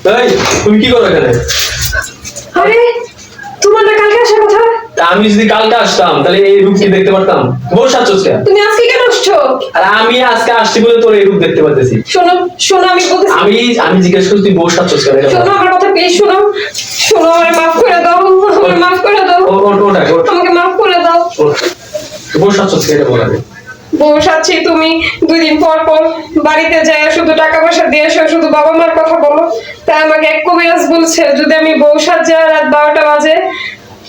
এই তুমি কি করো এখানে? আরে তোমার না কালকে আসার কথা? আমি যদি কালকে আসতাম তাহলে এই রূপ কি দেখতে পারতাম? বউ সাজছস কেন? তুমি আজকে কেন আসছো? আর আমি আজকে আসছি বলে তোর এই রূপ দেখতে পাচ্ছি। শোনো শোনো, আমি বলতেছি। আমি জিজ্ঞেস করছি তুই বউ সাজছস কেন? শোনো আমার কথা প্লিজ শোনো। শোনো, আমাকে মাফ করে দাও, আমাকে মাফ করে দাও, আমাকে মাফ করে দাও। বউ সাজছস কেন বল আগে। বউ সাচ্ছি, তুমি 2 দিন পর পর বাড়িতে যায় শুধু টাকা পয়সা দিয়ে এসো, শুধু বাবা মার কথা বলো। তাই আমাকে এক কবিরাজ বলছে যদি আমি বউ সাজ্জা রাত 12টা বাজে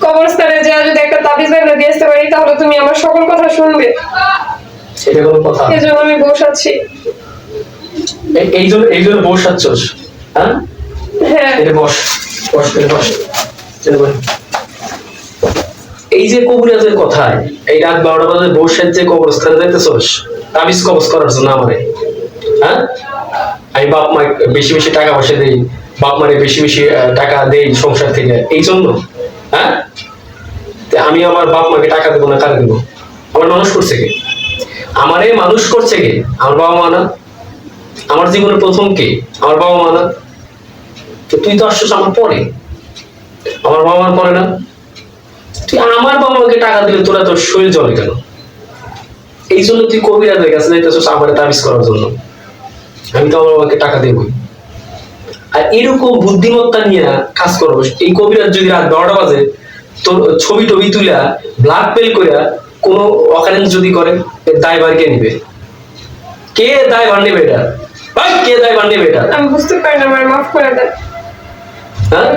কবরস্থানে যা যদি একটা তাবিজ বানিয়ে দিয়ে আসতে পারি তাহলে তুমি আমার সকল কথা শুনবে। এটা কোনো কথা? এই জন্য আমি বউ সাচ্ছি। এই জন্য বউ সাজছস? হ্যাঁ হ্যাঁ। এটা বস বস করে বস। এই যে কবিরাজের কথায় এই রাত 12টা বাজে বউ সাজছে কবরস্থানে যাইতেছস তাবিজ কবজ করার জন্য আমারে? হ্যাঁ আমি বাপ মা বেশি বেশি টাকা পয়সা দেই, বাপ মারে বেশি বেশি টাকা দেই সংসার থেকে, এই জন্য? হ্যাঁ আমি আমার বাপ মাকে টাকা দেবো না, কারে দেবো? আমার মানুষ করছে কে? আমারে মানুষ করছে কে? আমার বাবা মা না? আমার জীবনের প্রথম কে? আমার বাবা মা না? তো তুই তো আসছিস আমার পরে, আমার বাবা মার পরে না? তুই আমার বাবা মাকে টাকা দিলে তোরা তোর শরীর জ্বলে কেন? এই জন্য তুই কবিরাজের কাছে যাইতেছিস আমার তাবিজ করার জন্য। আমি তো আমার বাবাকে টাকা দেবই। আর এরকম বুদ্ধিমত্তা নিয়ে কাজ করবো, এই কবিরাজ যদি রাত 12টা বাজে তোর ছবি টবি তুলা ব্লাড পেল করে কোনো অকারেন্স যদি করে, দায়ভার কে নিবে? কে দায়ভার নেবে এটা? ভাই কে দায়ভার নেবে এটা? আমি বুঝতে পারি না, আমার মাফ করে দেন। হ্যাঁ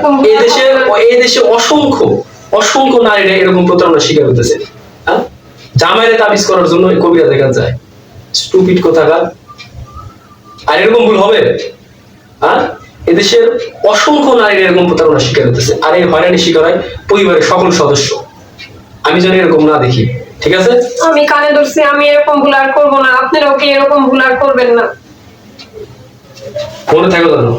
এই দেশে অসংখ্য অসংখ্য নারীরা এরকম প্রতারণার শিকার হতেছে। হ্যাঁ জামাইরে তাবিজ করার জন্য কবিরা দেখা যায়, স্টুপিড কোথাকার। আর এরকম ভুল হবে? হ্যাঁ এদেশের অসংখ্য নারীরা এরকম প্রতারণার শিকার হতেছে, আর এই হয়রানির শিকার হয় পরিবারের সকল সদস্য। আমি যেন এরকম না দেখি, ঠিক আছে? আমি কানে ধরছি, আমি এরকম ভুল আর করবো না। আপনারাও কি এরকম ভুল আর করবেন না। মনে থাকো জানো।